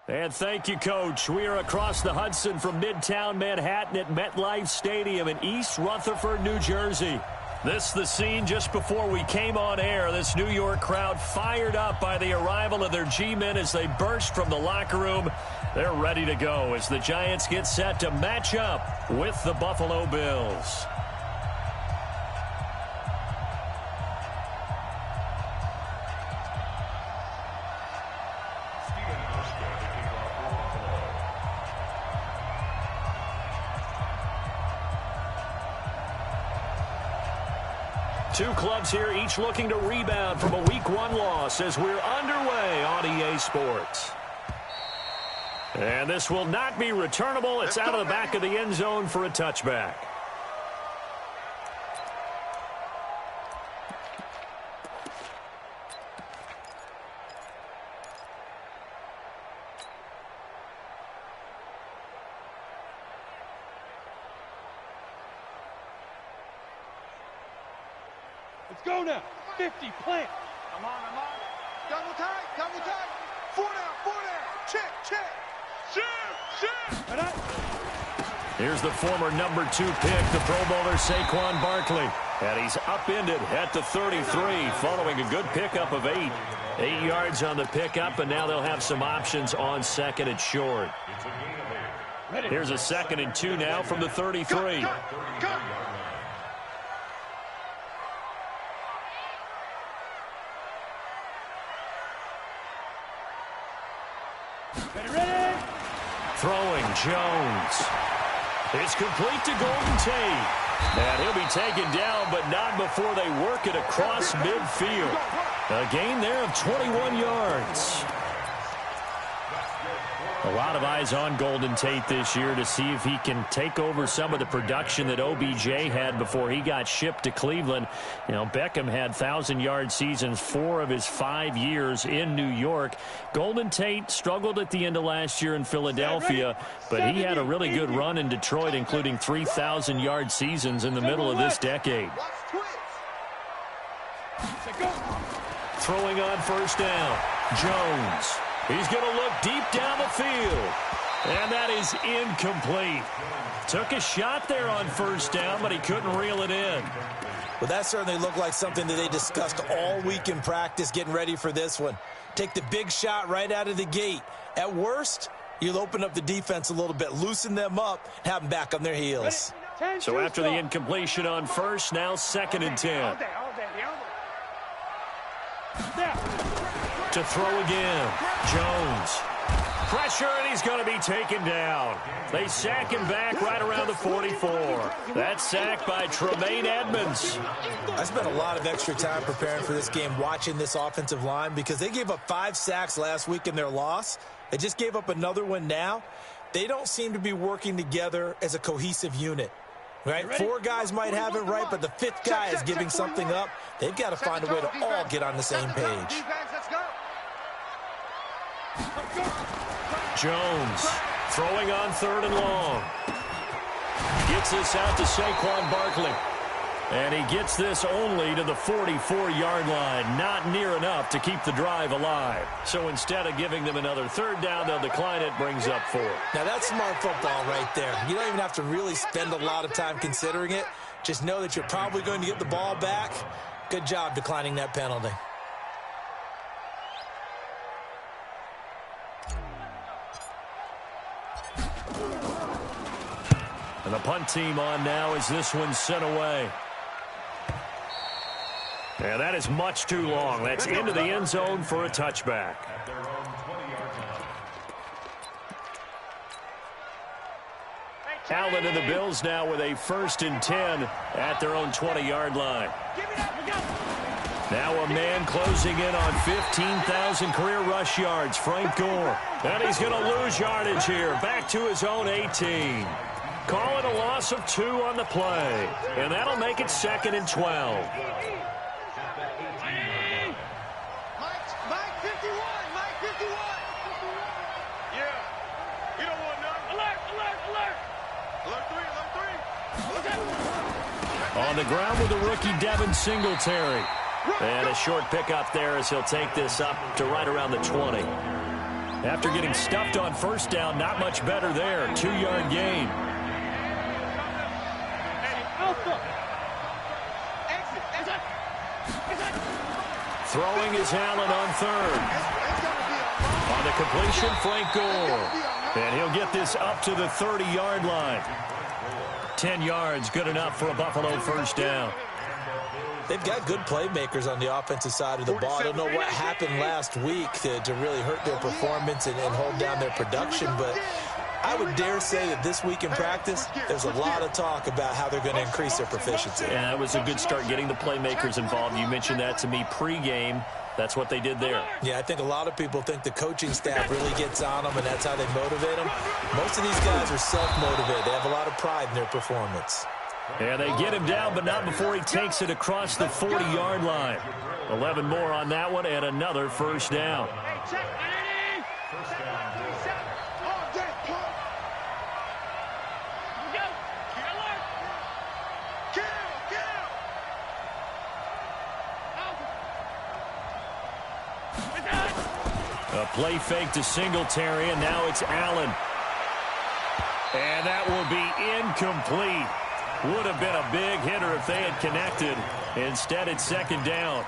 And thank you, Coach. We are across the Hudson from Midtown Manhattan at MetLife Stadium in East Rutherford, New Jersey. This the scene just before we came on air. This New York crowd fired up by the arrival of their G-men as they burst from the locker room. They're ready to go as the Giants get set to match up with the Buffalo Bills. Two clubs here, each looking to rebound from a Week 1 loss as we're underway on EA Sports. And this will not be returnable. It's out of the back of the end zone for a touchback. Let's go now. 50, plant. I'm on. Double tight. 4 down. Check. Right. Here's the former number 2 pick, the Pro Bowler Saquon Barkley. And he's upended at the 33 following a good pickup of 8. 8 yards on the pickup, and now they'll have some options on second and short. Here's a 2nd and 2 now from the 33. Cut. Ready. Throwing Jones. It's complete to Golden Tate. And he'll be taken down, but not before they work it across midfield. A gain there of 21 yards. A lot of eyes on Golden Tate this year to see if he can take over some of the production that OBJ had before he got shipped to Cleveland. You know, Beckham had 1,000-yard seasons 4 of his 5 years in New York. Golden Tate struggled at the end of last year in Philadelphia, but he had a really good run in Detroit, including 3,000-yard seasons in the middle of this decade. Throwing on first down, Jones. He's going to look deep down the field. And that is incomplete. Took a shot there on first down, but he couldn't reel it in. Well, that certainly looked like something that they discussed all week in practice getting ready for this one. Take the big shot right out of the gate. At worst, you'll open up the defense a little bit, loosen them up, have them back on their heels. So after the incompletion on first, now 2nd and 10. To throw again, Jones. Pressure, and he's going to be taken down. They sack him back right around the 44. That sack by Tremaine Edmonds. I spent a lot of extra time preparing for this game, watching this offensive line, because they gave up 5 sacks last week in their loss. They just gave up another one now. They don't seem to be working together as a cohesive unit. Right? 4 guys might have it right, but the 5th guy is giving something up. They've got to find a way to all get on the same page. Jones throwing on 3rd and long. Gets this out to Saquon Barkley. And he gets this only to the 44-yard line. Not near enough to keep the drive alive. So instead of giving them another 3rd down, they'll decline it, brings up 4. Now that's smart football right there. You don't even have to really spend a lot of time considering it. Just know that you're probably going to get the ball back. Good job declining that penalty. And the punt team on now as this one's sent away. And that is much too long. That's into the end zone for a touchback. Allen and the Bills now with a 1st and 10 at their own 20-yard line. Now a man closing in on 15,000 career rush yards, Frank Gore. And he's going to lose yardage here, back to his own 18. Call it a loss of 2 on the play. And that'll make it 2nd and 12. On the ground with the rookie Devin Singletary. And a short pickup there as he'll take this up to right around the 20. After getting stuffed on first down, not much better there. 2-yard gain. Throwing is Allen on third. On the completion, Frank Gore. And he'll get this up to the 30-yard line. 10 yards, good enough for a Buffalo first down. They've got good playmakers on the offensive side of the ball. I don't know what happened last week to really hurt their performance and hold down their production, but I would dare say that this week in practice, there's a lot of talk about how they're going to increase their proficiency. Yeah, it was a good start getting the playmakers involved. You mentioned that to me pregame. That's what they did there. Yeah, I think a lot of people think the coaching staff really gets on them, and that's how they motivate them. Most of these guys are self-motivated. They have a lot of pride in their performance. Yeah, they get him down, but not before he takes it across the 40-yard line. 11 more on that one, and another first down. A play fake to Singletary, and now it's Allen. And that will be incomplete. Would have been a big hitter if they had connected. Instead, it's second down.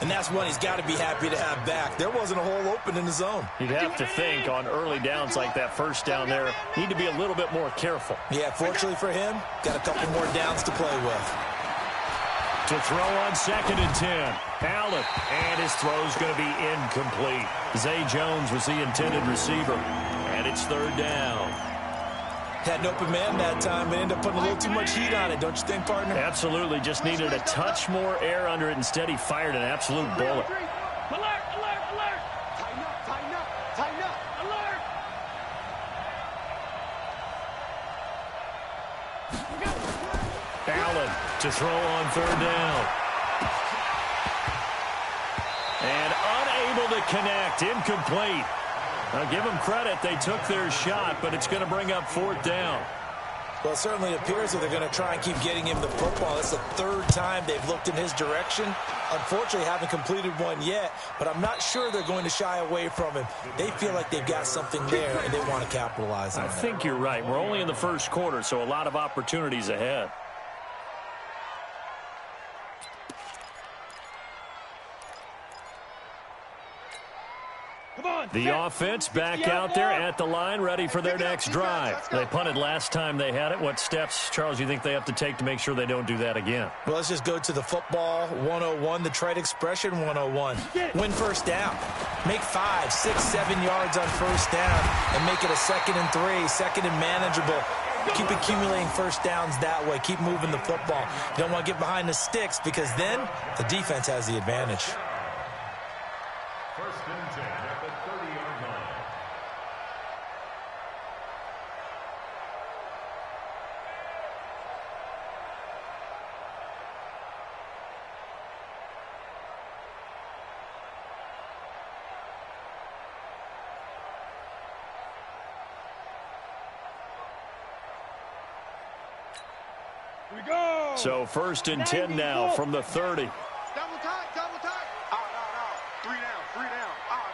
And that's one he's got to be happy to have back. There wasn't a hole open in the zone. You'd have to think on early downs like that first down there, need to be a little bit more careful. Yeah, fortunately for him, got a couple more downs to play with. To throw on 2nd and 10. Allen, and his throw's going to be incomplete. Zay Jones was the intended receiver, and it's third down. Had an open man that time, but ended up putting a little too much heat on it, don't you think, partner? Absolutely. Just needed a touch more air under it. Instead, he fired an absolute bullet. Alert, alert, alert. Tighten up, tighten up, tighten up. Alert. Allen to throw on third down. And unable to connect. Incomplete. Now, give them credit. They took their shot, but it's going to bring up fourth down. Well, it certainly appears that they're going to try and keep getting him the football. That's the third time they've looked in his direction. Unfortunately, haven't completed one yet, but I'm not sure they're going to shy away from him. They feel like they've got something there, and they want to capitalize on it. I think you're right. We're only in the first quarter, so a lot of opportunities ahead. The offense back out there at the line, ready for their next drive. They punted last time they had it. What steps, Charles, you think they have to take to make sure they don't do that again? Well, let's just go to the football 101, the trade expression 101. Win first down. Make 5, 6, 7 yards on first down and make it a 2nd and 3, 2nd and manageable. Keep accumulating first downs that way. Keep moving the football. You don't want to get behind the sticks because then the defense has the advantage. First and 10 at the 30-yard line. Here we go. So first and 10 now from the 30. Double tight, double tight. Out. 3 down, 3 down. Out.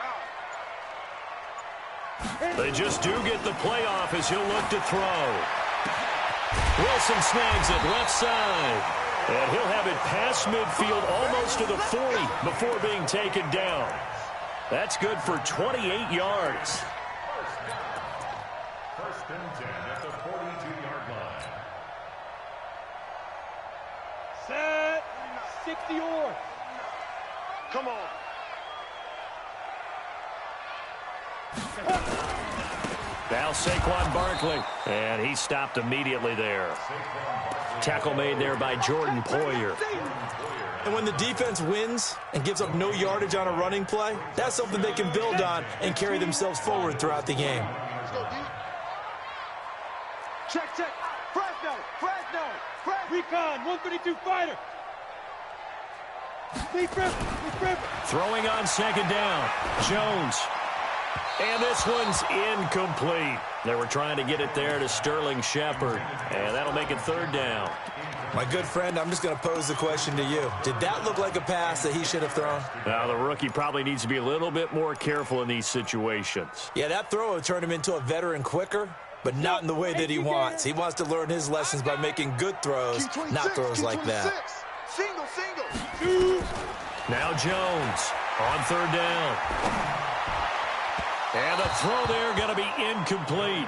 They just do get the playoff as he'll look to throw. Wilson snags it left side. And he'll have it past midfield almost to the 40 before being taken down. That's good for 28 yards. First and 10 at the 42-yard line. Set. 60 or. Come on. Now Saquon Barkley. And he stopped immediately there. Tackle made there by Jordan Poyer. And when the defense wins and gives up no yardage on a running play, that's something they can build on and carry themselves forward throughout the game. Let's go deep. Check. Fresno. Recon, 132 fighter. Deep river. Throwing on second down. Jones. And this one's incomplete. They were trying to get it there to Sterling Shepard. And that'll make it third down. My good friend, I'm just going to pose the question to you. Did that look like a pass that he should have thrown? Now, the rookie probably needs to be a little bit more careful in these situations. Yeah, that throw will turn him into a veteran quicker, but not in the way that he wants. He wants to learn his lessons by making good throws, not throws like that. Single. Now Jones on third down. And the throw there going to be incomplete.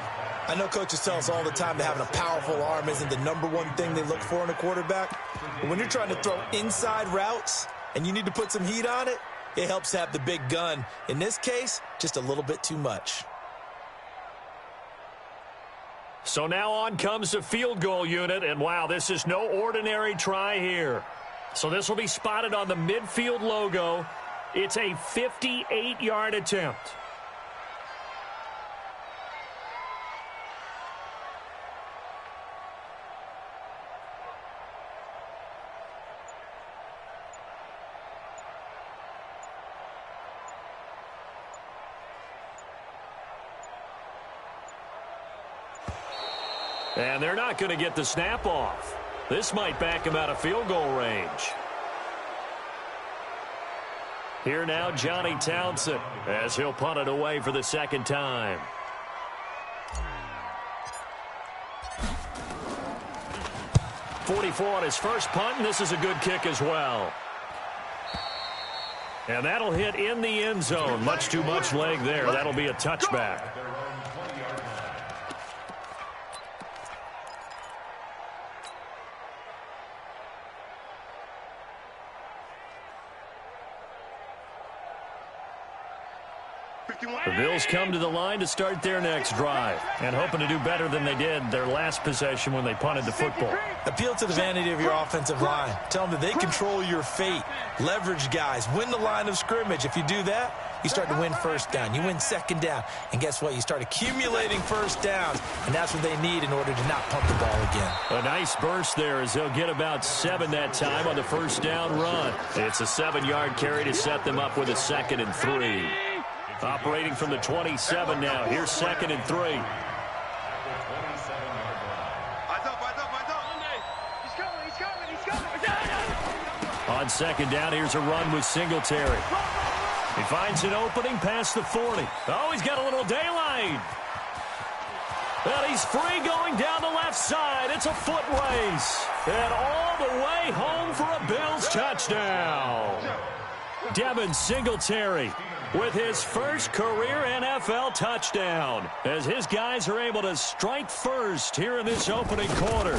I know coaches tell us all the time that having a powerful arm isn't the #1 thing they look for in a quarterback. But when you're trying to throw inside routes and you need to put some heat on it, it helps have the big gun. In this case, just a little bit too much. So now on comes the field goal unit, and wow, this is no ordinary try here. So this will be spotted on the midfield logo. It's a 58-yard attempt. And they're not going to get the snap off. This might back him out of field goal range. Here now, Johnny Townsend, as he'll punt it away for the second time. .44 on his first punt, and this is a good kick as well. And that'll hit in the end zone. Much too much leg there. That'll be a touchback. The Bills come to the line to start their next drive and hoping to do better than they did their last possession when they punted the football. Appeal to the vanity of your offensive line. Tell them that they control your fate. Leverage guys. Win the line of scrimmage. If you do that, you start to win first down. You win second down. And guess what? You start accumulating first downs. And that's what they need in order to not pump the ball again. A nice burst there as they'll get about 7 that time on the first down run. It's a 7-yard carry to set them up with a 2nd and 3. Operating from the 27 now. Here's 2nd and 3. Eyes up. He's coming. On 2nd down, here's a run with Singletary. He finds an opening past the 40. Oh, he's got a little daylight. And he's free going down the left side. It's a foot race. And all the way home for a Bills touchdown. Devin Singletary with his first career NFL touchdown as his guys are able to strike first here in this opening quarter.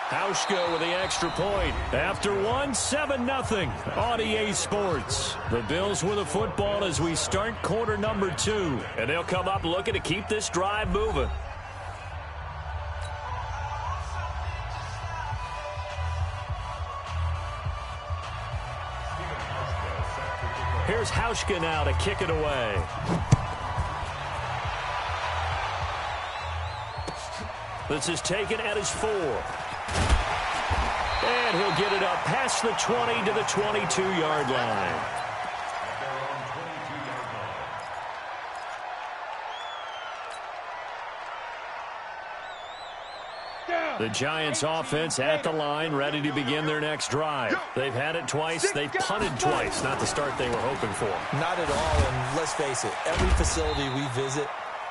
Hauschka with the extra point. After 7-0 on EA Sports. The Bills with the football as we start quarter number 2. And they'll come up looking to keep this drive moving. Here's Hauschka now to kick it away. This is taken at his 4. And he'll get it up past the 20 to the 22-yard line. The Giants offense at the line, ready to begin their next drive. They've had it twice. They've punted twice. Not the start they were hoping for. Not at all, and let's face it, every facility we visit,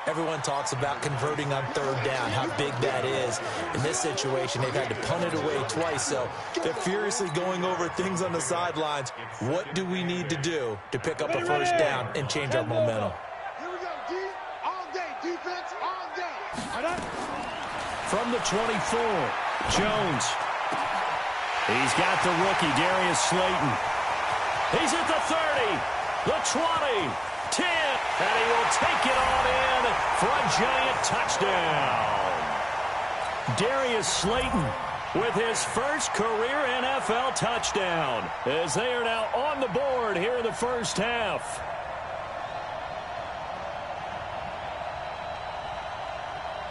everyone talks about converting on 3rd down, how big that is. In this situation, they've had to punt it away twice, so they're furiously going over things on the sidelines. What do we need to do to pick up a first down and change our momentum? Here we go, D. All day. Defense all day. From the 24, Jones. He's got the rookie, Darius Slayton. He's at the 30, the 20, 10, and he will take it on in for a giant touchdown. Darius Slayton with his first career NFL touchdown as they are now on the board here in the first half.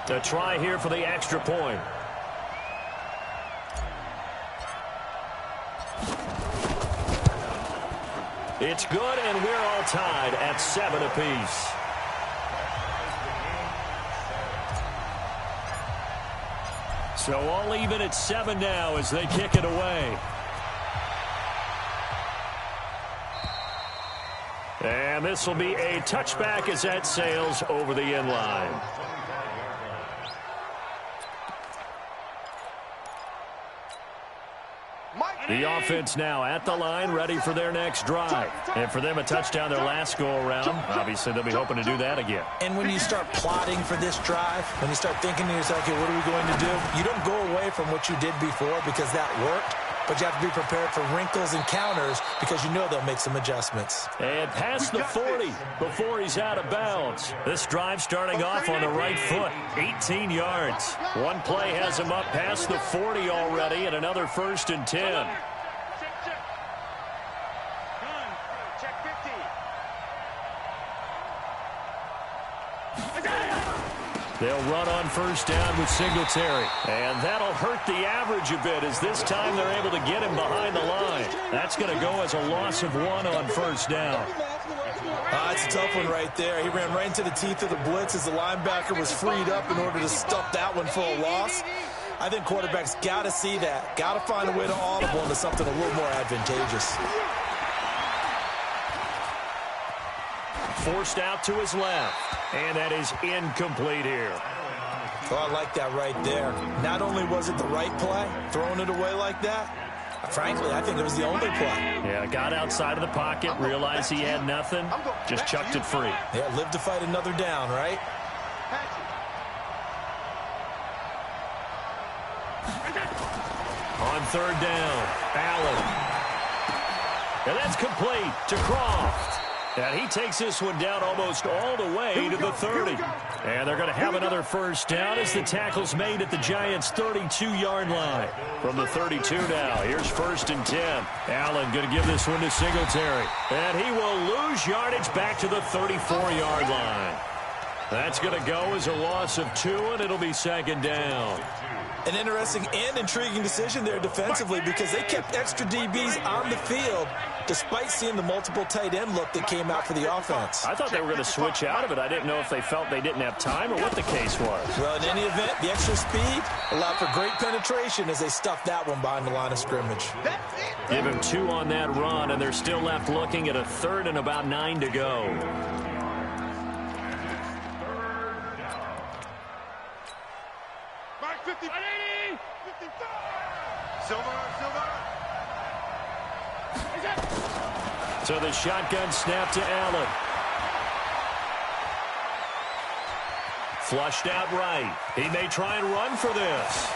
A try here for the extra point. It's good, and we're all tied at 7 apiece. So all even at 7 now as they kick it away. And this will be a touchback as that sails over the end line. The offense now at the line, ready for their next drive. And for them, a touchdown their last go-around. Obviously, they'll be hoping to do that again. And when you start plotting for this drive, when you start thinking to yourself, okay, what are we going to do? You don't go away from what you did before because that worked. But you have to be prepared for wrinkles and counters because you know they'll make some adjustments. And past the 40 before he's out of bounds. This drive starting off on the right foot, 18 yards. One play has him up past the 40 already, and another 1st and 10. They'll run on 1st down with Singletary. And that'll hurt the average a bit as this time they're able to get him behind the line. That's going to go as a loss of 1 on 1st down. It's a tough one right there. He ran right into the teeth of the blitz as the linebacker was freed up in order to stuff that one for a loss. I think quarterbacks got to see that. Got to find a way to audible into something a little more advantageous. Forced out to his left. And that is incomplete here. Oh, I like that right there. Not only was it the right play, throwing it away like that, frankly, I think it was the only play. Yeah, got outside of the pocket, realized he had nothing, just chucked it free. Yeah, live to fight another down, right? On 3rd down, Allen. And that's complete to Croft. And he takes this one down almost all the way to the 30. And they're going to have another 1st down as the tackle's made at the Giants' 32-yard line. From the 32 now, here's 1st and 10. Allen going to give this one to Singletary. And he will lose yardage back to the 34-yard line. That's going to go as a loss of 2, and it'll be 2nd down. An interesting and intriguing decision there defensively because they kept extra DBs on the field despite seeing the multiple tight end look that came out for the offense. I thought they were going to switch out of it. I didn't know if they felt they didn't have time or what the case was. Well, in any event, the extra speed allowed for great penetration as they stuffed that one behind the line of scrimmage. Give him 2 on that run, and they're still left looking at a 3rd and about 9 to go. Mark 50. 55. Silver. So the shotgun snap to Allen. Flushed out right. He may try and run for this.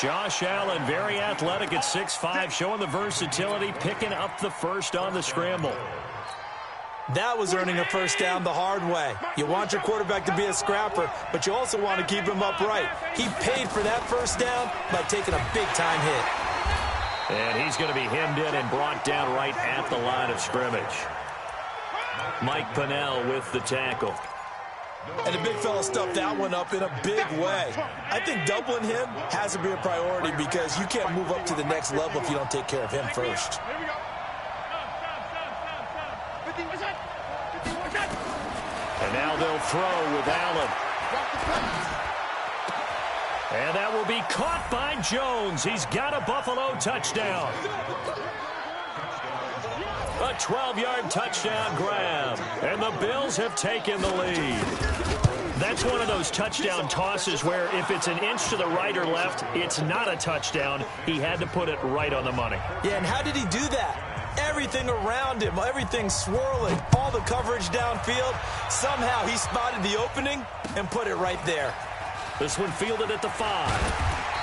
Josh Allen, very athletic at 6'5", showing the versatility, picking up the 1st on the scramble. That was earning a 1st down the hard way. You want your quarterback to be a scrapper, but you also want to keep him upright. He paid for that 1st down by taking a big-time hit. And he's going to be hemmed in and brought down right at the line of scrimmage. Mike Pennell with the tackle. And the big fella stuffed that one up in a big way. I think doubling him has to be a priority because you can't move up to the next level if you don't take care of him first. And now they'll throw with Allen. And that will be caught by Jones. He's got a Buffalo touchdown. A 12-yard touchdown grab. And the Bills have taken the lead. That's one of those touchdown tosses where if it's an inch to the right or left, it's not a touchdown. He had to put it right on the money. Yeah, and how did he do that? Everything around him, everything swirling, all the coverage downfield. Somehow he spotted the opening and put it right there. This one fielded at the 5.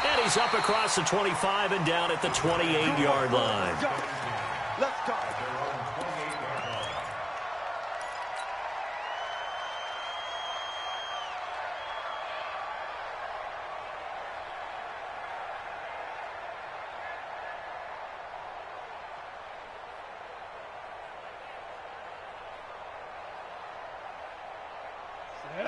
And he's up across the 25 and down at the 28-yard line. Let's go.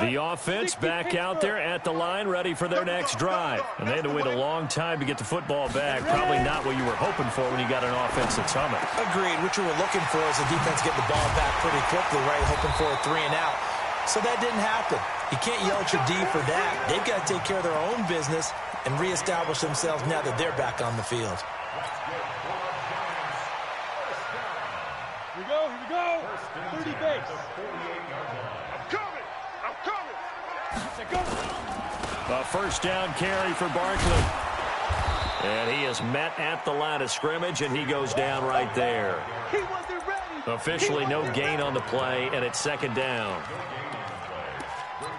The offense back out there at the line, ready for their next drive. And they had to wait a long time to get the football back. Probably not what you were hoping for when you got an offense that's humming. Agreed. What you were looking for is the defense getting the ball back pretty quickly, right? Hoping for a 3 and out. So that didn't happen. You can't yell at your D for that. They've got to take care of their own business and reestablish themselves now that they're back on the field. Here we go, 30 base. I'm coming. A first down carry for Barkley. And he is met at the line of scrimmage, and he goes down right there. He wasn't ready. Officially no gain on the play, and it's second down.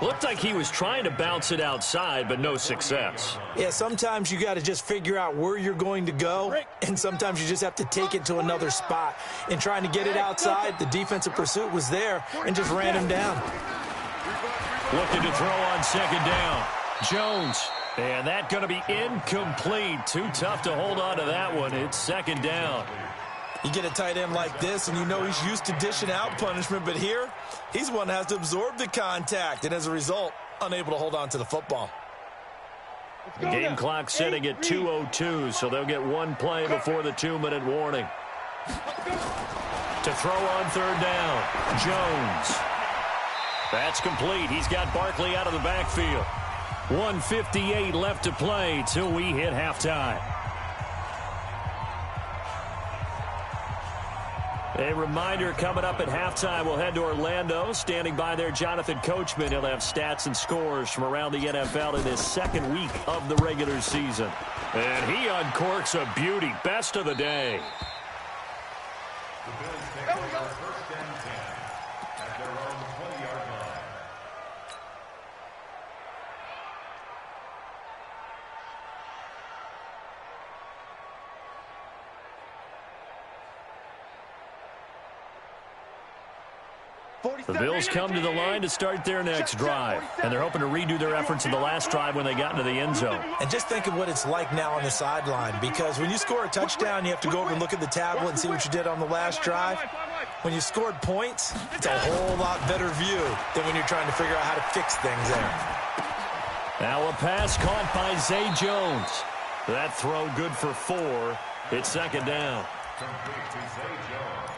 Looked like he was trying to bounce it outside, but no success. Yeah, sometimes you got to just figure out where you're going to go, and sometimes you just have to take it to another spot. In trying to get it outside, the defensive pursuit was there and just ran him down. Looking to throw on second down. Jones. And that going to be incomplete. Too tough to hold on to that one. It's second down. You get a tight end like this, and you know he's used to dishing out punishment, but here, he's one that has to absorb the contact, and as a result, unable to hold on to the football. Game clock setting at 2:02, so they'll get one play before the 2-minute warning. To throw on third down, Jones. That's complete. He's got Barkley out of the backfield. 1:58 left to play till we hit halftime. A reminder, coming up at halftime, we'll head to Orlando. Standing by there, Jonathan Coachman. He'll have stats and scores from around the NFL in his second week of the regular season. And he uncorks a beauty. Best of the day. The Bills take over first and 10 at their own 20-yard line. The Bills come to the line to start their next drive, and they're hoping to redo their efforts in the last drive when they got into the end zone. And just think of what it's like now on the sideline, because when you score a touchdown, you have to go over and look at the tablet and see what you did on the last drive. When you scored points, it's a whole lot better view than when you're trying to figure out how to fix things there. Now a pass caught by Zay Jones. That throw good for 4. It's second down. Complete to Zay Jones.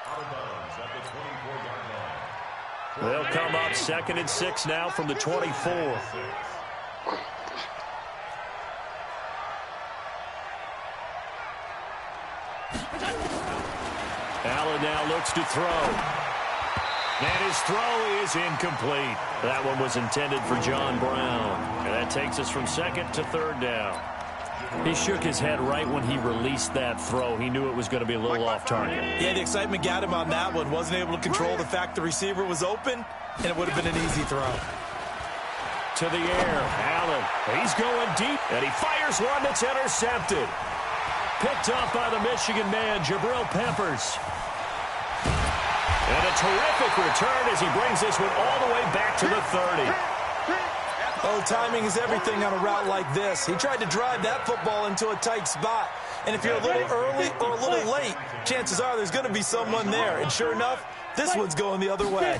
Out of bounds at the 24-yard line. They'll come up 2nd and 6 now from the 24. Allen now looks to throw. And his throw is incomplete. That one was intended for John Brown. And that takes us from 2nd to 3rd down. He shook his head right when he released that throw. He knew it was going to be a little off target. Yeah, the excitement got him on that one. Wasn't able to control the fact the receiver was open, and it would have been an easy throw. To the air, Allen. He's going deep, and he fires one that's intercepted. Picked off by the Michigan man, Jabril Peppers. And a terrific return as he brings this one all the way back to the 30. Oh, timing is everything on a route like this. He tried to drive that football into a tight spot. And if you're a little early or a little late, chances are there's going to be someone there. And sure enough, this one's going the other way.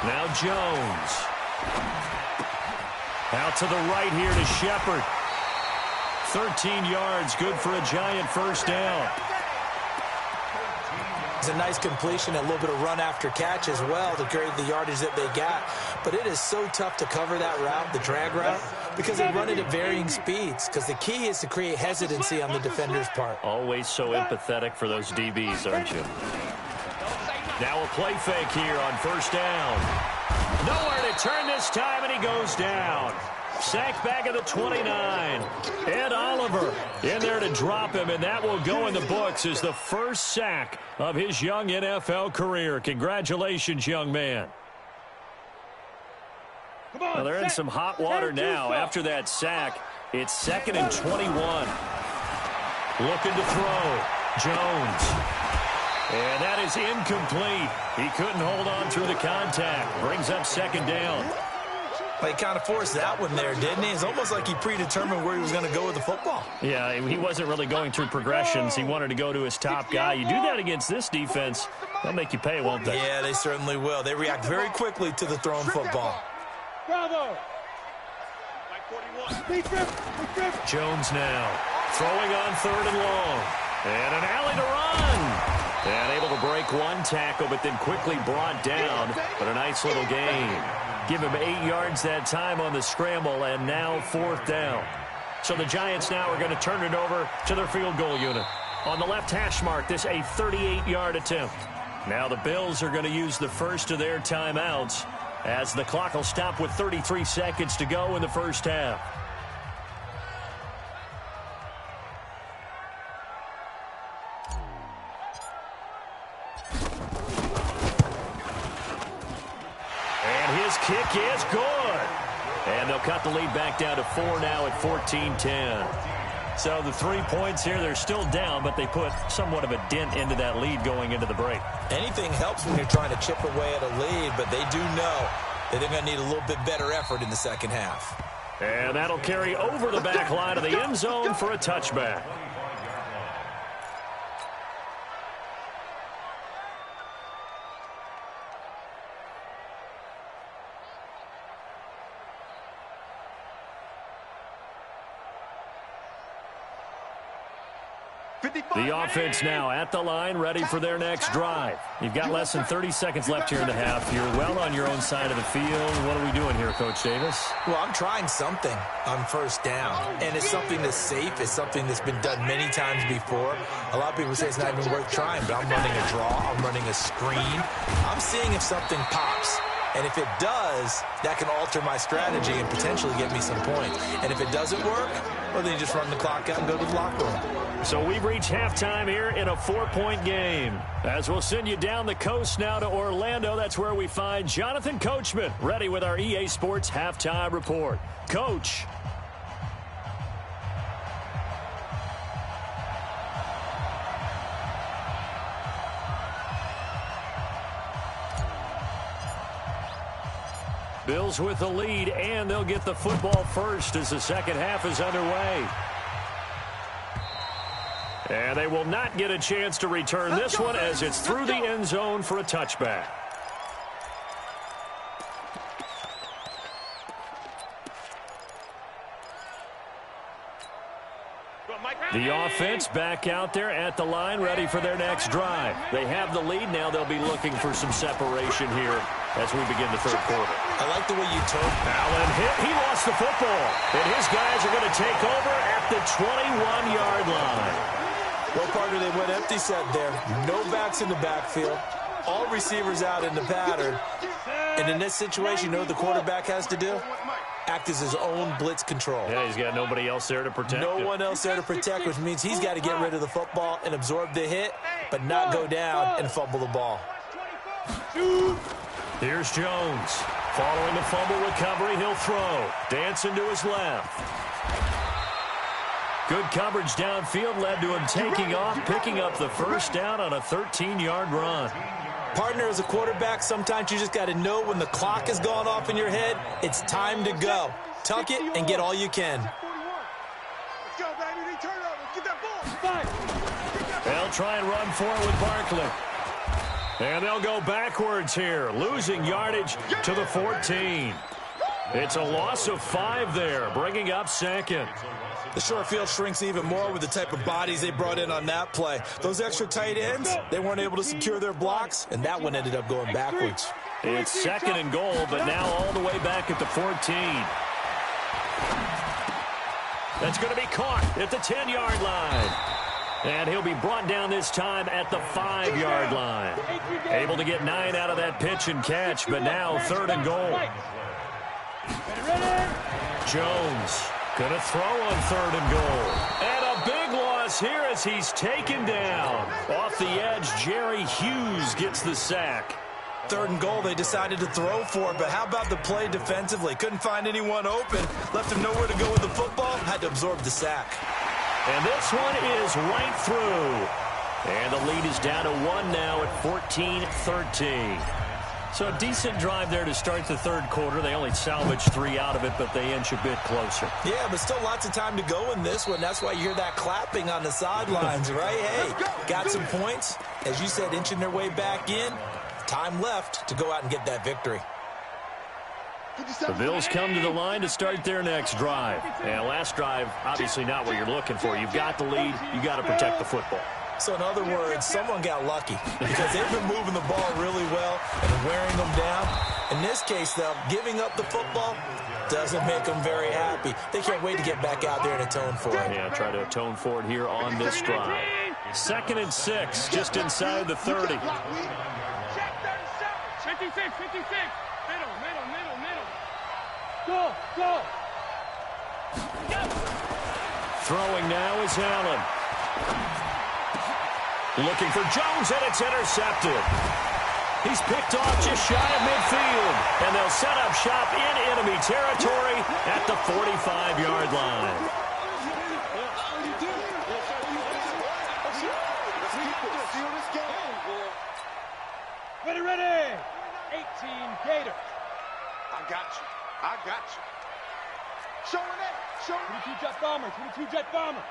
Now Jones. Out to the right here to Shepard. 13 yards, good for a giant first down. It's a nice completion, a little bit of run after catch as well to create the yardage that they got. But it is so tough to cover that route, the drag route, because they run it at varying speeds. Because the key is to create hesitancy on the defender's part. Always so empathetic for those DBs, aren't you? Now a play fake here on first down. Nowhere to turn this time, and he goes down. Sacked back at the 29. Ed Oliver in there to drop him, and that will go in the books as the first sack of his young NFL career. Congratulations, young man. Well, they're in some hot water now. After that sack, it's 2nd and 21. Looking to throw. Jones. And that is incomplete. He couldn't hold on through the contact. Brings up second down. Well, he kind of forced that one there, didn't he? It's almost like he predetermined where he was going to go with the football. Yeah, he wasn't really going through progressions. He wanted to go to his top guy. You do that against this defense, they'll make you pay, won't they? Yeah, they certainly will. They react very quickly to the thrown football. Bravo. Jones now throwing on 3rd and long. And an alley to run. And able to break one tackle, but then quickly brought down. But a nice little gain. Give him 8 yards that time on the scramble, and now 4th down. So the Giants now are going to turn it over to their field goal unit. On the left hash mark, this a 38-yard attempt. Now the Bills are going to use the first of their timeouts as the clock will stop with 33 seconds to go in the first half. And his kick is good. And they'll cut the lead back down to 4 now at 14-10. So the 3 points here, they're still down, but they put somewhat of a dent into that lead going into the break. Anything helps when you're trying to chip away at a lead, but they do know that they're going to need a little bit better effort in the second half. And that'll carry over the back line of the end zone for a touchback. The offense now at the line, ready for their next drive. You've got less than 30 seconds left here in the half. You're well on your own side of the field. What are we doing here, Coach Davis? Well, I'm trying something on first down, and it's something that's safe. It's something that's been done many times before. A lot of people say it's not even worth trying, but I'm running a draw. I'm running a screen. I'm seeing if something pops. And if it does, that can alter my strategy and potentially get me some points. And if it doesn't work, well, then you just run the clock out and go to the locker room. So we've reached halftime here in a 4-point game. As we'll send you down the coast now to Orlando, that's where we find Jonathan Coachman, ready with our EA Sports Halftime Report. Coach. Bills with the lead, and they'll get the football first as the second half is underway. And they will not get a chance to return this one as it's through the end zone for a touchback. The offense back out there at the line, ready for their next drive. They have the lead. Now they'll be looking for some separation here as we begin the third quarter. I like the way you took. Allen hit. He lost the football. And his guys are going to take over at the 21-yard line. Well, partner, they went empty set there. No backs in the backfield. All receivers out in the pattern. And in this situation, you know what the quarterback has to do? Act as his own blitz control. Yeah, he's got nobody else there to protect No him. one else there to protect, which means he's got to get rid of the football and absorb the hit, but not go down and fumble the ball. Here's Jones. Following the fumble recovery, he'll throw. Dancing to his left. Good coverage downfield led to him taking off, picking up the first down on a 13-yard run. Partner, as a quarterback, sometimes you just got to know when the clock has gone off in your head, it's time to go. Tuck it and get all you can. Let's go, baby. Turn over. Get that ball. They'll try and run for it with Barkley. And they'll go backwards here, losing yardage to the 14. It's a loss of 5 there, bringing up second. The short field shrinks even more with the type of bodies they brought in on that play. Those extra tight ends, they weren't able to secure their blocks, and that one ended up going backwards. It's second and goal, but now all the way back at the 14. That's going to be caught at the 10-yard line. And he'll be brought down this time at the 5-yard line. Able to get 9 out of that pitch and catch, but now third and goal. Jones going to throw on third and goal. And a big loss here as he's taken down. Off the edge, Jerry Hughes gets the sack. Third and goal, they decided to throw for it, but how about the play defensively? Couldn't find anyone open, left him nowhere to go with the football, had to absorb the sack. And this one is right through. And the lead is down to 1 now at 14-13. So a decent drive there to start the third quarter. They only salvaged 3 out of it, but they inch a bit closer. Yeah, but still lots of time to go in this one. That's why you hear that clapping on the sidelines, right? Hey, got some points. As you said, inching their way back in. Time left to go out and get that victory. The Bills come to the line to start their next drive. And last drive, obviously not what you're looking for. You've got the lead. You've got to protect the football. So in other words, someone got lucky because they've been moving the ball really well and wearing them down. In this case, though, giving up the football doesn't make them very happy. They can't wait to get back out there and atone for it. Yeah, try to atone for it here on this drive. 2nd and 6, just inside the 30. Check 37. 56, 56. Middle. Go. Throwing now is Allen. Looking for Jones, and it's intercepted. He's picked off just shy of midfield, and they'll set up shop in enemy territory at the 45-yard line. Ready. 18 Gators. I got you. Showing it. 22 Jet Bomber.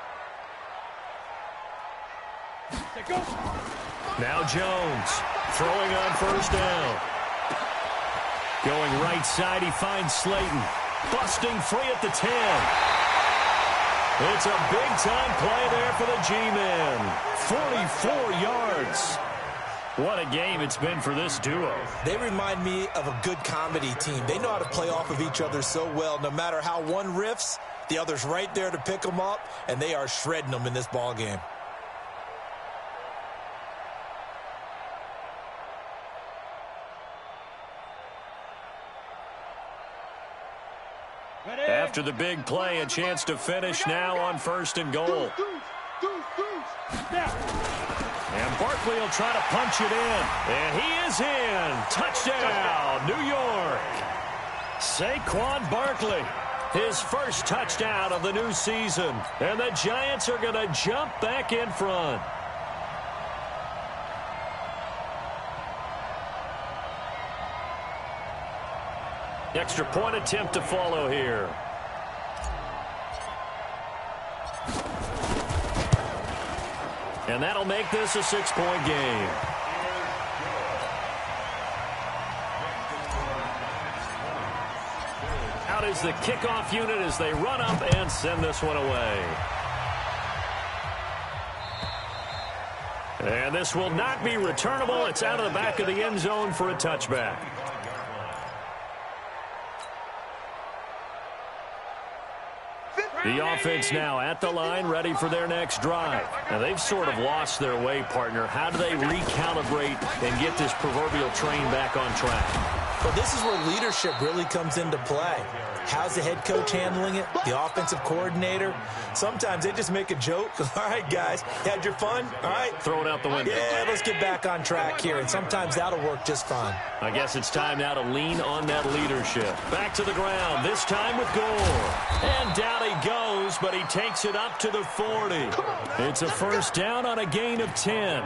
Go. Now Jones throwing on 1st down. Going right side, he finds Slayton. Busting free at the 10. It's a big-time play there for the G-Men. 44 yards. What a game it's been for this duo. They remind me of a good comedy team. They know how to play off of each other so well. No matter how one riffs, the other's right there to pick them up, and they are shredding them in this ball game. After the big play, a chance to finish now on 1st and goal. And Barkley will try to punch it in. And he is in. Touchdown, New York. Saquon Barkley, his first touchdown of the new season. And the Giants are going to jump back in front. Extra point attempt to follow here. And that'll make this a 6-point game. Out is the kickoff unit as they run up and send this one away. And this will not be returnable. It's out of the back of the end zone for a touchback. The offense now at the line, ready for their next drive. Now, they've sort of lost their way, partner. How do they recalibrate and get this proverbial train back on track? Well, this is where leadership really comes into play. How's the head coach handling it? The offensive coordinator? Sometimes they just make a joke. All right, guys, had your fun? All right. Throw it out the window. Yeah, let's get back on track here, and sometimes that'll work just fine. I guess it's time now to lean on that leadership. Back to the ground, this time with Gore. And down he goes, but he takes it up to the 40. It's a 1st down on a gain of 10.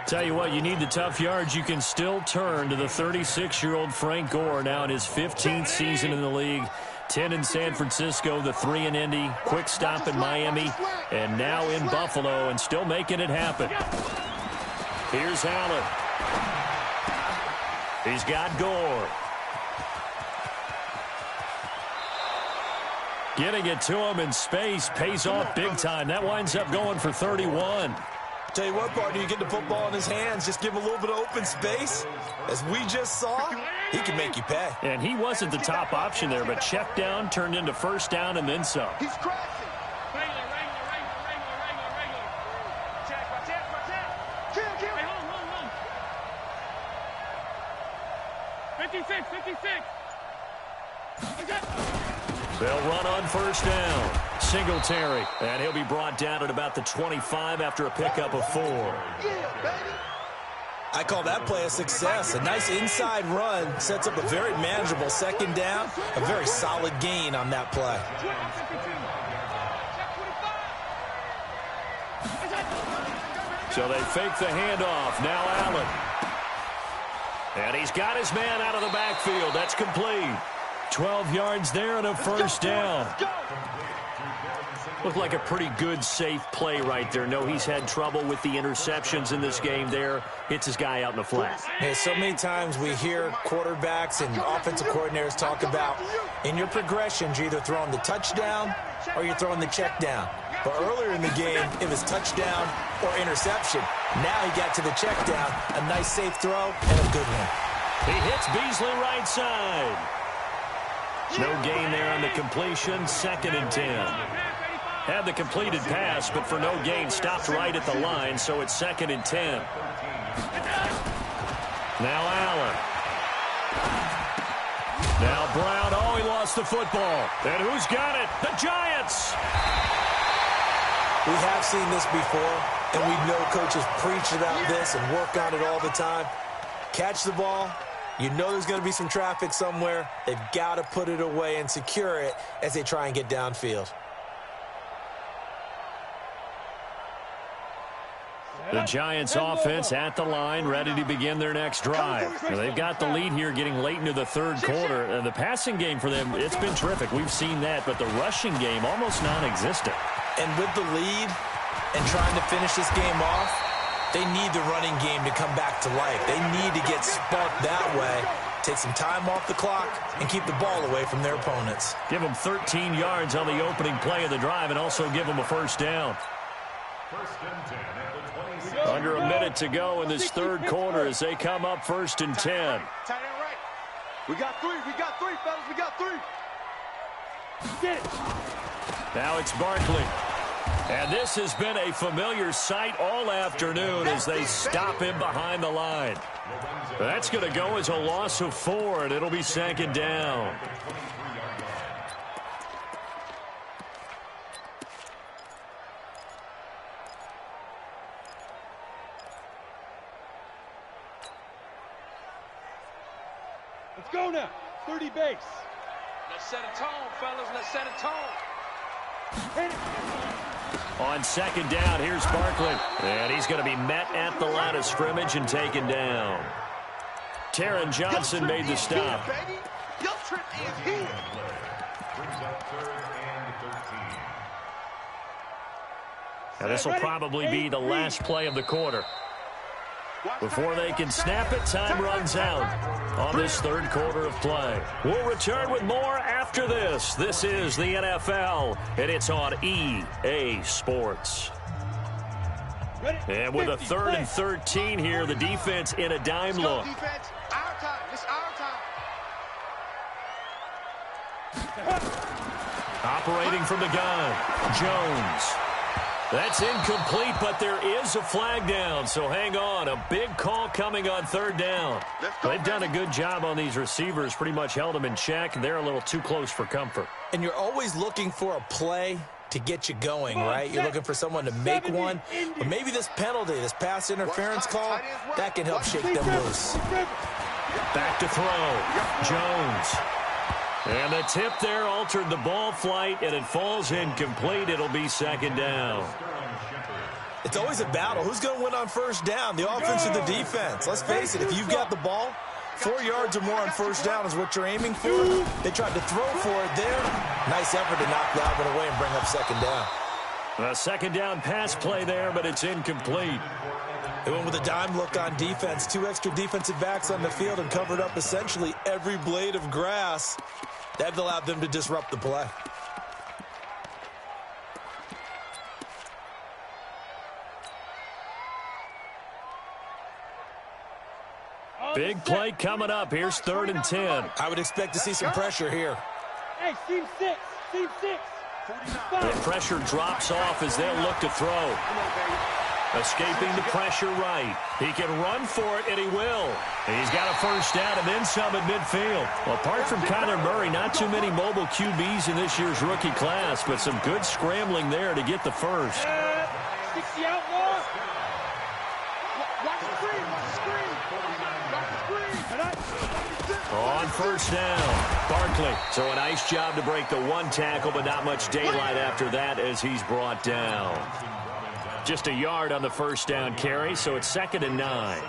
Tell you what, you need the tough yards. You can still turn to the 36-year-old Frank Gore, now in his 15th season in the league. 10 in San Francisco, the 3 in Indy, quick stop in Miami, and now in Buffalo, and still making it happen. Here's Allen. He's got Gore. Getting it to him in space pays off big time. That winds up going for 31. Tell you what, partner, you get the football in his hands, just give him a little bit of open space. As we just saw, he can make you pay. And he wasn't the top option there, but check down turned into 1st down and then some. He's crashing. Regular. Check. Kill. Hey, hold. 56. They'll run on 1st down. Singletary, and he'll be brought down at about the 25 after a pickup of 4. Yeah, baby. I call that play a success. A nice inside run sets up a very manageable 2nd down. A very solid gain on that play. So they fake the handoff. Now Allen. And he's got his man out of the backfield. That's complete. 12 yards there and a 1st down. Looked like a pretty good, safe play right there. No, he's had trouble with the interceptions in this game there. Hits his guy out in the flat. Hey, so many times we hear quarterbacks and offensive coordinators talk about in your progressions, you're either throwing the touchdown or you're throwing the check down. But earlier in the game, it was touchdown or interception. Now he got to the check down. A nice safe throw and a good one. He hits Beasley right side. No gain there on the completion. 2nd and 10. Had the completed pass, but for no gain, stopped right at the line, so it's 2nd and 10. Now Allen. Now Brown. Oh, he lost the football. And who's got it? The Giants. We have seen this before, and we know coaches preach about this and work on it all the time. Catch the ball. You know there's going to be some traffic somewhere. They've got to put it away and secure it as they try and get downfield. The Giants offense at the line, ready to begin their next drive. Now, they've got the lead here getting late into the 3rd quarter. The passing game for them, it's been terrific. We've seen that, but the rushing game almost non-existent. And with the lead and trying to finish this game off, they need the running game to come back to life. They need to get sparked that way, take some time off the clock, and keep the ball away from their opponents. Give them 13 yards on the opening play of the drive and also give them a 1st down. 1st and 10 at the 26. Under a minute to go in this 3rd quarter as they come up 1st and 10. Tight end right. We got 3, fellas. We got 3. Get it. Now it's Barkley. And this has been a familiar sight all afternoon as they stop him behind the line. That's going to go as a loss of 4, and it'll be 2nd down. Let's go now. 30 base. Let's set a tone, fellas. Let's set a tone. Hit it. On 2nd down, here's Barkley. And he's going to be met at the line of scrimmage and taken down. Taron Johnson made the stop. Your trip is here. Brings up 3rd and 13. Now this will probably be the last play of the quarter. Before they can snap it, time runs out on this 3rd quarter of play. We'll return with more after this. This is the NFL, and it's on EA Sports. And with a 3rd and 13 here, the defense in a dime look. Defense, our time. It's our time. Operating from the gun, Jones. That's incomplete, but there is a flag down, so hang on. A big call coming on 3rd down. They've done a good job on these receivers, pretty much held them in check. They're a little too close for comfort. And you're always looking for a play to get you going, right? You're looking for someone to make one. But maybe this penalty, this pass interference call, that can help shake them loose. Back to throw. Jones. And the tip there altered the ball flight, and it falls incomplete. It'll be 2nd down. It's always a battle. Who's going to win on 1st down, the offense or the defense? Let's face it, if you've got the ball, 4 yards or more on 1st down is what you're aiming for. They tried to throw for it there. Nice effort to knock that one away and bring up 2nd down. A 2nd down pass play there, but it's incomplete. They went with a dime look on defense. 2 extra defensive backs on the field and covered up essentially every blade of grass. That allowed them to disrupt the play. Big play coming up. Here's 3rd and 10. I would expect to see some pressure here. Hey, team 6. Team 6. The pressure drops off as they'll look to throw. Escaping the pressure right. He can run for it, and he will. He's got a 1st down and then some at midfield. Well, apart from Kyler Murray, not too many mobile QBs in this year's rookie class, but some good scrambling there to get the 1st. 60 out more. Watch the screen. Watch the screen. Watch the screen. On 1st down, Barkley. So a nice job to break the 1 tackle, but not much daylight after that as he's brought down. Just a yard on the 1st down carry, so it's 2nd and 9.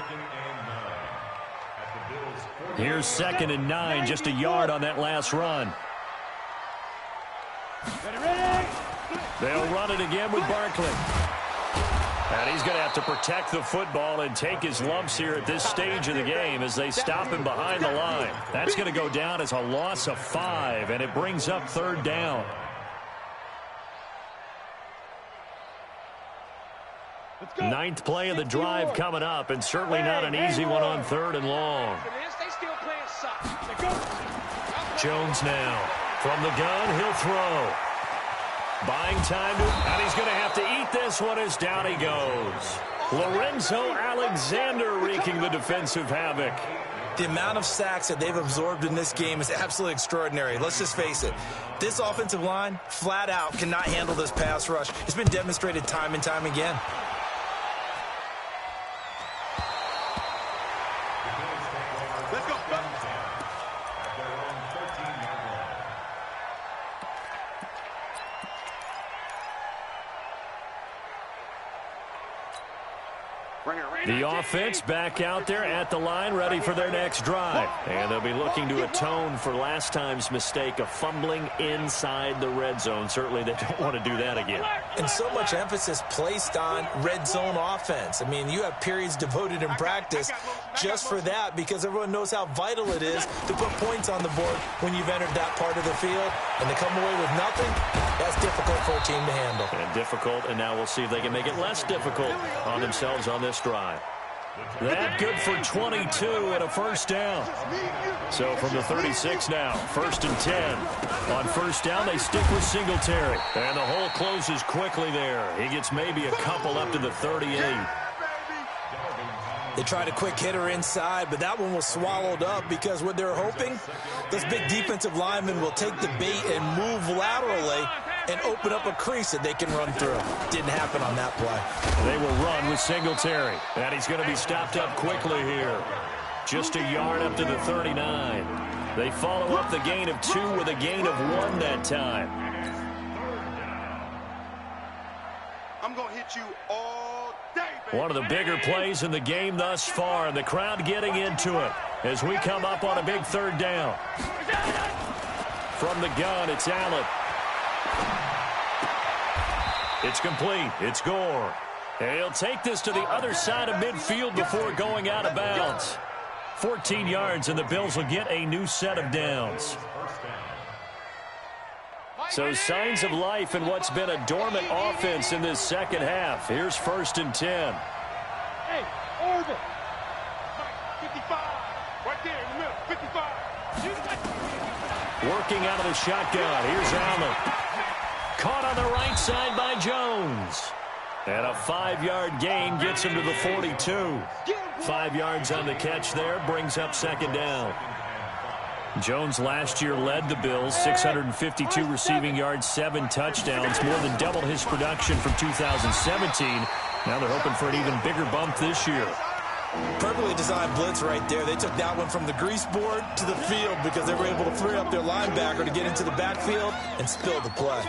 Here's 2nd and 9, just a yard on that last run. They'll run it again with Barkley. And he's going to have to protect the football and take his lumps here at this stage of the game as they stop him behind the line. That's going to go down as a loss of 5, and it brings up 3rd down. Ninth play of the drive coming up, and certainly not an easy one on 3rd and long. Jones now. From the gun, he'll throw. Buying time, and he's going to have to eat this one as down he goes. Lorenzo Alexander wreaking the defensive havoc. The amount of sacks that they've absorbed in this game is absolutely extraordinary. Let's just face it. This offensive line, flat out, cannot handle this pass rush. It's been demonstrated time and time again. Let's go. The offense back out there at the line, ready for their next drive. And they'll be looking to atone for last time's mistake of fumbling inside the red zone. Certainly they don't want to do that again. And so much emphasis placed on red zone offense. I mean, you have periods devoted in practice just for that, because everyone knows how vital it is to put points on the board when you've entered that part of the field. And to come away with nothing, that's difficult for a team to handle. And difficult, and now we'll see if they can make it less difficult on themselves on this drive. That good for 22 and a first down. So from the 36 now, 1st and 10. On first down, they stick with Singletary. And the hole closes quickly there. He gets maybe a couple up to the 38. They tried a quick hitter inside, but that one was swallowed up because what they're hoping, those big defensive linemen will take the bait and move laterally and open up a crease that they can run through. Didn't happen on that play. They will run with Singletary. And he's going to be stopped up quickly here. Just a yard up to the 39. They follow up the gain of 2 with a gain of 1 that time. I'm going to hit you all day, baby. One of the bigger plays in the game thus far, and the crowd getting into it as we come up on a big 3rd down. From the gun, it's Allen. It's complete. It's Gore. And he'll take this to the other side of midfield before going out of bounds. 14 yards, and the Bills will get a new set of downs. So signs of life in what's been a dormant offense in this second half. Here's 1st and 10. Hey, Orbit. 55. Right there in the middle. 55. Working out of the shotgun. Here's Allen. Caught on the right side by Jones. And a 5-yard gain gets him to the 42. 5 yards on the catch there, brings up 2nd down. Jones last year led the Bills, 652 receiving yards, 7 touchdowns, more than doubled his production from 2017. Now they're hoping for an even bigger bump this year. Perfectly designed blitz right there. They took that one from the grease board to the field because they were able to free up their linebacker to get into the backfield and spill the play.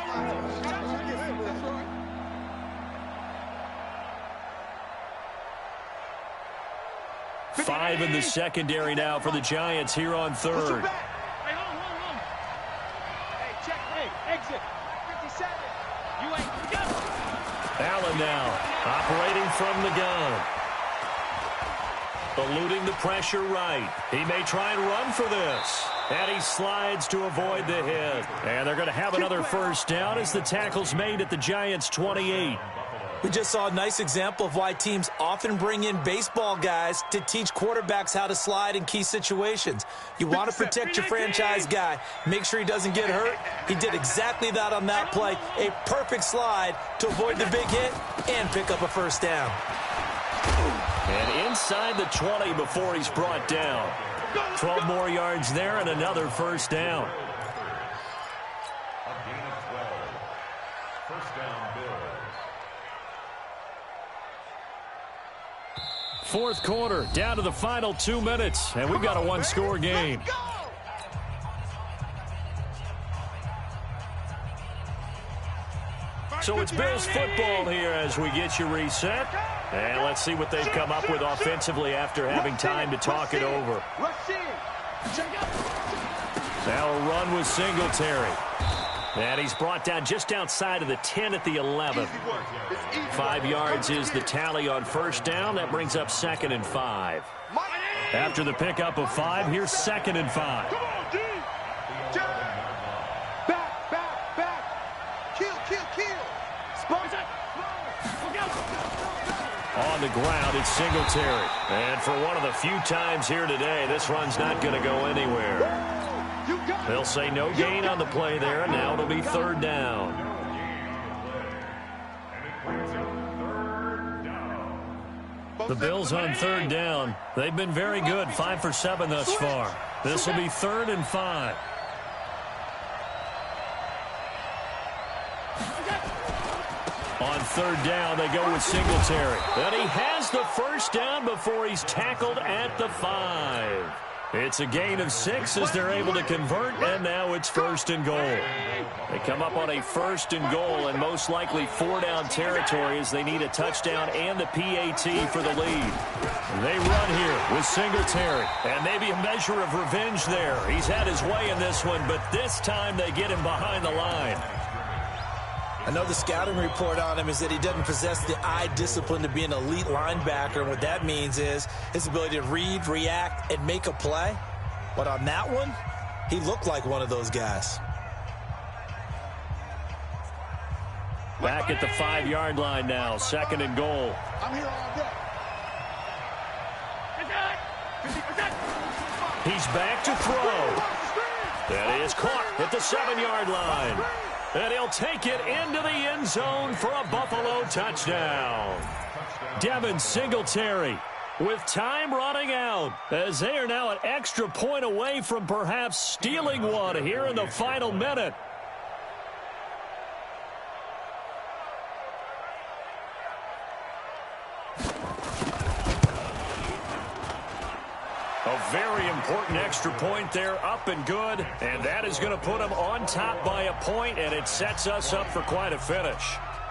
Five in the secondary now for the Giants here on 3rd. Hey, hold on. Hey, check. Hey, exit. 57. You ain't go. Allen now operating from the gun. Eluding the pressure right. He may try and run for this. And he slides to avoid the hit. And they're going to have another first down as the tackle's made at the Giants' 28. We just saw a nice example of why teams often bring in baseball guys to teach quarterbacks how to slide in key situations. You want to protect your franchise guy. Make sure he doesn't get hurt. He did exactly that on that play. A perfect slide to avoid the big hit and pick up a first down. And inside the 20 before he's brought down. 12 more yards there and another first down. A gain of 12. First down, Bills. Fourth quarter, down to the final 2 minutes, and we've got a one-score game. So it's Bills football here as we get you reset. And let's see what they've come up with offensively after having time to talk it over. Now a run with Singletary. And he's brought down just outside of the 10 at the 11. 5 yards is the tally on first down. That brings up 2nd and 5. After the pickup of 5, here's 2nd and 5. Back. Kill. the ground, it's Singletary. And for one of the few times here today, this run's not going to go anywhere. They'll say no gain on the play there, and now it'll be third down. The Bills on third down. They've been very good, 5 for 7 thus far. This will be 3rd and 5. On third down, they go with Singletary. And he has the first down before he's tackled at the 5. It's a gain of 6 as they're able to convert, and now it's 1st and goal. They come up on a 1st and goal, and most likely 4-down territory as they need a touchdown and the PAT for the lead. They run here with Singletary, and maybe a measure of revenge there. He's had his way in this one, but this time they get him behind the line. I know the scouting report on him is that he doesn't possess the eye discipline to be an elite linebacker. And what that means is his ability to read, react, and make a play. But on that one, he looked like one of those guys. Back at the 5-yard line now, 2nd and goal. I'm here all day. He's back to throw. That is caught at the 7-yard line. And he'll take it into the end zone for a Buffalo touchdown. Devin Singletary with time running out as they are now an extra point away from perhaps stealing one here in the final minute. A very important extra point there, up and good. And that is going to put them on top by a point, and it sets us up for quite a finish.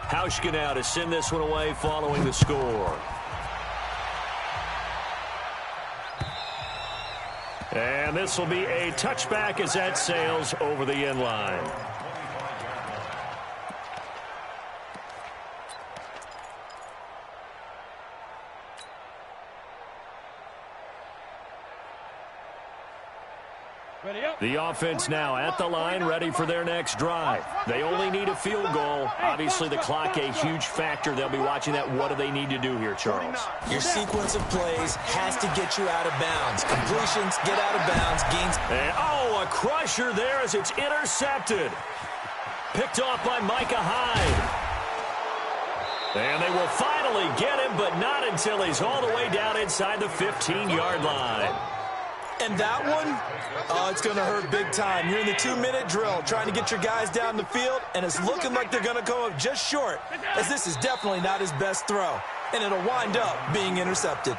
Hauschka now to send this one away following the score. And this will be a touchback as that sails over the end line. The offense now at the line, ready for their next drive. They only need a field goal. Obviously, the clock a huge factor. They'll be watching that. What do they need to do here, Charles? Your sequence of plays has to get you out of bounds. Completions, get out of bounds, gains. And, a crusher there as it's intercepted. Picked off by Micah Hyde. And they will finally get him, but not until he's all the way down inside the 15-yard line. And that one, it's going to hurt big time. You're in the 2-minute drill trying to get your guys down the field, and it's looking like they're going to come up just short, as this is definitely not his best throw, and it'll wind up being intercepted.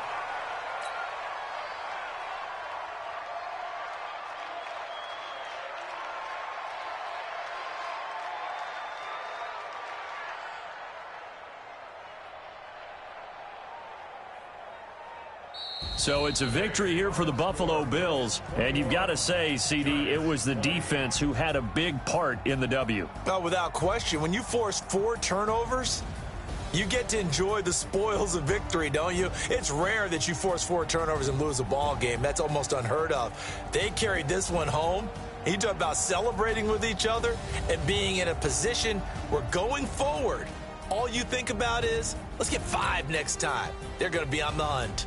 So it's a victory here for the Buffalo Bills. And you've got to say, CD, it was the defense who had a big part in the W. Oh, without question. When you force 4 turnovers, you get to enjoy the spoils of victory, don't you? It's rare that you force 4 turnovers and lose a ball game. That's almost unheard of. They carried this one home. You talk about celebrating with each other and being in a position where going forward, all you think about is, let's get 5 next time. They're going to be on the hunt.